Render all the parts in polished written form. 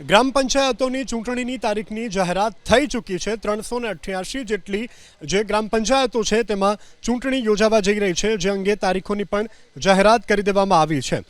ગ્રામ પંચાયતોની ચૂંટણીની તારીખની જાહેરાત થઈ ચૂકી છે। 388 જેટલી જે ગ્રામ પંચાયતો છે તેમાં ચૂંટણી યોજાવા જઈ રહી છે, જે અંગે તારીખોની પણ જાહેરાત કરી દેવામાં આવી છે।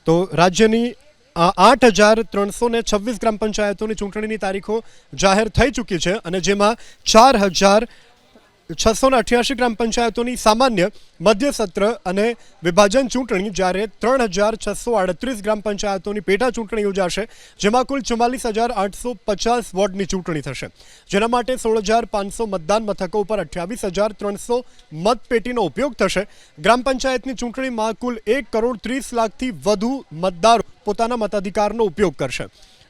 તો રાજ્યની 8,326 ગ્રામ પંચાયતોની ચૂંટણીની તારીખો જાહેર થઈ ચૂકી છે અને જેમાં 4,688 ગ્રામ પંચાયતોની સામાન્ય મધ્ય સત્ર અને વિભાજન ચૂંટણી, જ્યારે 3,638 ગ્રામ પંચાયતોની પેટા ચૂંટણી યોજાશે, જેમાં કુલ 44,850 વોર્ડની ચૂંટણી થશે, જેના માટે 16,500 મતદાન મથકો ઉપર 28,300 મતપેટીનો ઉપયોગ થશે। ગ્રામ પંચાયતની ચૂંટણીમાં કુલ 1,30,00,000થી વધુ મતદારો પોતાના મતાધિકારનો ઉપયોગ કરશે।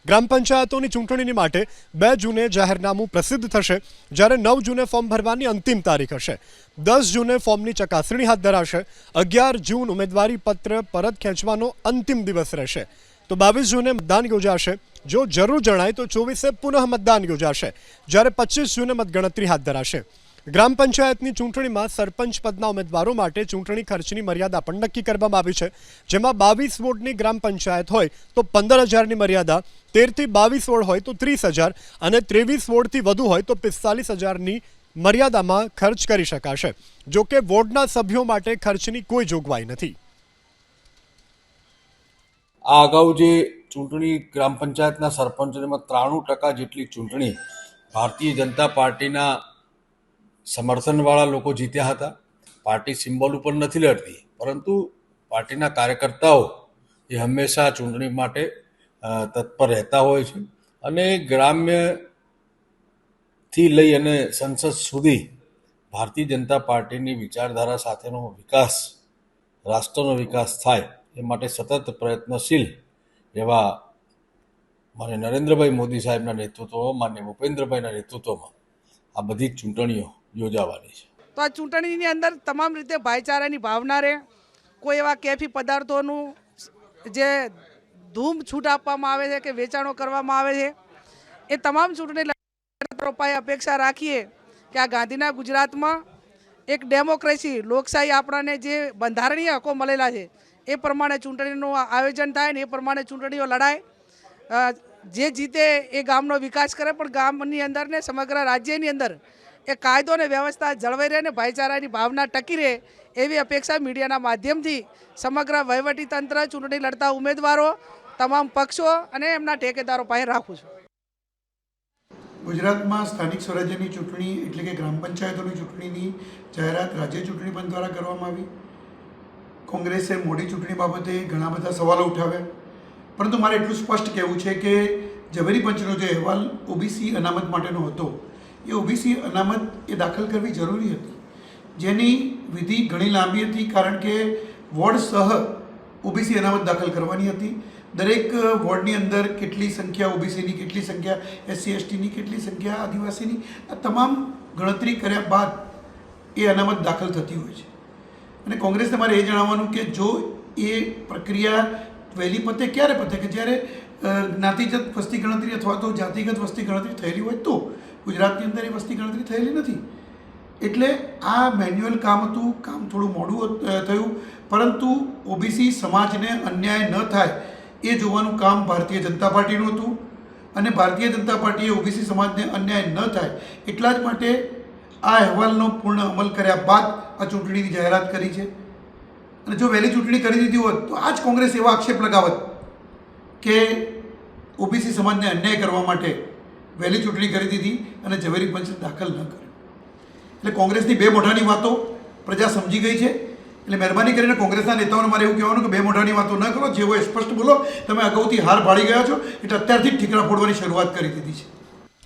ગ્રામ પંચાયતોની ચૂંટણીની માટે 2 જૂને જાહેરનામું પ્રસિદ્ધ થશે, જ્યારે 9 જૂને ફોર્મ ભરવાની અંતિમ તારીખ હશે। 10 જૂને ફોર્મની ચકાસણી હાથ ધરાશે। 11 જૂન ઉમેદવારી પત્ર પરત ખેંચવાનો અંતિમ દિવસ રહેશે। તો 22 જૂને મતદાન યોજાશે। જો જરૂર જણાય તો 24 પુનઃ મતદાન યોજાશે, જ્યારે 25 જૂને મતગણતરી હાથ ધરાશે। ગ્રામ પંચાયતની ચૂંટણીમાં સરપંચ પદના ઉમેદવારો માટે ચૂંટણી ખર્ચની મર્યાદા પણ નક્કી કરવામાં આવી છે, જેમાં 22 વોર્ડની ગ્રામ પંચાયત હોય તો 15,000ની મર્યાદા, 13થી 22 વોર્ડ હોય તો 30,000 અને 23 વોર્ડથી વધુ હોય તો 45,000ની મર્યાદામાં ખર્ચ કરી શકાશે। જો કે વોર્ડના સભ્યો માટે ખર્ચની કોઈ જોગવાઈ નથી। આ અગાઉ જે ચૂંટણી ગ્રામ પંચાયતના સરપંચોમાં 93% જેટલી ચૂંટણી ભારતીય જનતા પાર્ટીના સમર્થનવાળા લોકો જીત્યા હતા। પાર્ટી સિમ્બોલ ઉપર નથી લડતી, પરંતુ પાર્ટીના કાર્યકર્તાઓ એ હંમેશા ચૂંટણી માટે તત્પર રહેતા હોય છે અને ગ્રામ્યથી લઈ અને સંસદ સુધી ભારતીય જનતા પાર્ટીની વિચારધારા સાથેનો વિકાસ, રાષ્ટ્રનો વિકાસ થાય એ માટે સતત પ્રયત્નશીલ એવા માન્ય નરેન્દ્રભાઈ મોદી સાહેબના નેતૃત્વમાં, માન્ય ભૂપેન્દ્રભાઈના નેતૃત્વમાં આ બધી જ ચૂંટણીઓ યોજાવાની છે। તો આ ચૂંટણીની અંદર તમામ રીતે ભાઈચારાની ભાવના રહે, કોઈ એવા કેફી પદાર્થોનું જે ધૂમ છૂટ આપવામાં આવે છે કે વેચાણો કરવામાં આવે છે, એ તમામ ચૂંટણી લડતા અપેક્ષા રાખીએ કે આ ગાંધીના ગુજરાતમાં એક ડેમોક્રેસી, લોકશાહી આપણને જે બંધારણીય હકો મળેલા છે એ પ્રમાણે ચૂંટણીનું આયોજન થાય ને એ પ્રમાણે ચૂંટણીઓ લડાય। જે જીતે એ ગામનો વિકાસ કરે, પણ ગામની અંદર ને સમગ્ર રાજ્યની અંદર એ કાયદો અને વ્યવસ્થા જળવાઈ રહે ને ભાઈચારાની ભાવના ટકી રહે એવી અપેક્ષા મીડિયાના માધ્યમથી સમગ્ર વહીવટીતંત્ર, ચૂંટણી લડતા ઉમેદવારો, તમામ પક્ષો અને એમના ટેકેદારો પાસે રાખું છું। ગુજરાતમાં સ્થાનિક સ્વરાજ્યની ચૂંટણી એટલે કે ગ્રામ પંચાયતોની ચૂંટણીની જાહેરાત રાજ્ય ચૂંટણી પંચ દ્વારા કરવામાં આવી। કોંગ્રેસે મોડી ચૂંટણી બાબતે ઘણા બધા સવાલો ઉઠાવ્યા, પરંતુ મારે એટલું સ્પષ્ટ કહેવું છે કે ઝવેરી પંચનો જે અહેવાલ ઓબીસી અનામત માટેનો હતો, એ ઓબીસી અનામત એ દાખલ કરવી જરૂરી હતી, જેની વિધિ ઘણી લાંબી હતી, કારણ કે વોર્ડ સહ ઓબીસી અનામત દાખલ કરવાની હતી। દરેક વોર્ડની અંદર કેટલી સંખ્યા ઓબીસીની, કેટલી સંખ્યા એસસી એસટીની, કેટલી સંખ્યા આદિવાસીની, આ તમામ ગણતરી કર્યા બાદ એ અનામત દાખલ થતી હોય છે। અને કોંગ્રેસને મારે એ જણાવવાનું કે જો એ પ્રક્રિયા વહેલી પતે, ક્યારે પતે કે જ્યારે જ્ઞાતિગત વસ્તી ગણતરી અથવા તો જાતિગત વસ્તી ગણતરી થયેલી હોય તો। ગુજરાતની અંદર એ વસ્તી ગણતરી થયેલી નથી, એટલે આ મેન્યુઅલ કામ હતું, કામ થોડું મોડું થયું, પરંતુ ઓબીસી સમાજને અન્યાય ન થાય એ જોવાનું કામ ભારતીય જનતા પાર્ટીનું હતું અને ભારતીય જનતા પાર્ટીએ ઓબીસી સમાજને અન્યાય ન થાય એટલા જ માટે આ અહેવાલનો પૂર્ણ અમલ કર્યા બાદ આ ચૂંટણીની જાહેરાત કરી છે। અને જો વહેલી ચૂંટણી કરી દીધી હોત તો આ જ કોંગ્રેસ એવા આક્ષેપ લગાવત કે ઓબીસી સમાજને અન્યાય કરવા માટે વહેલી ચૂંટણી કરી દીધી અને ઝવેરી પંચ દાખલ ન કર્યો। એટલે કોંગ્રેસની બે મોઢાની વાતો પ્રજા સમજી ગઈ છે। એટલે મહેરબાની કરીને કોંગ્રેસના નેતાઓને મારે એવું કહેવાનું કે બે મોઢાની વાતો ન કરો, જે હોય સ્પષ્ટ બોલો। તમે અગાઉથી હાર ભાળી ગયા છો એટલે અત્યારથી જ ઠીકરા ફોડવાની શરૂઆત કરી દીધી છે।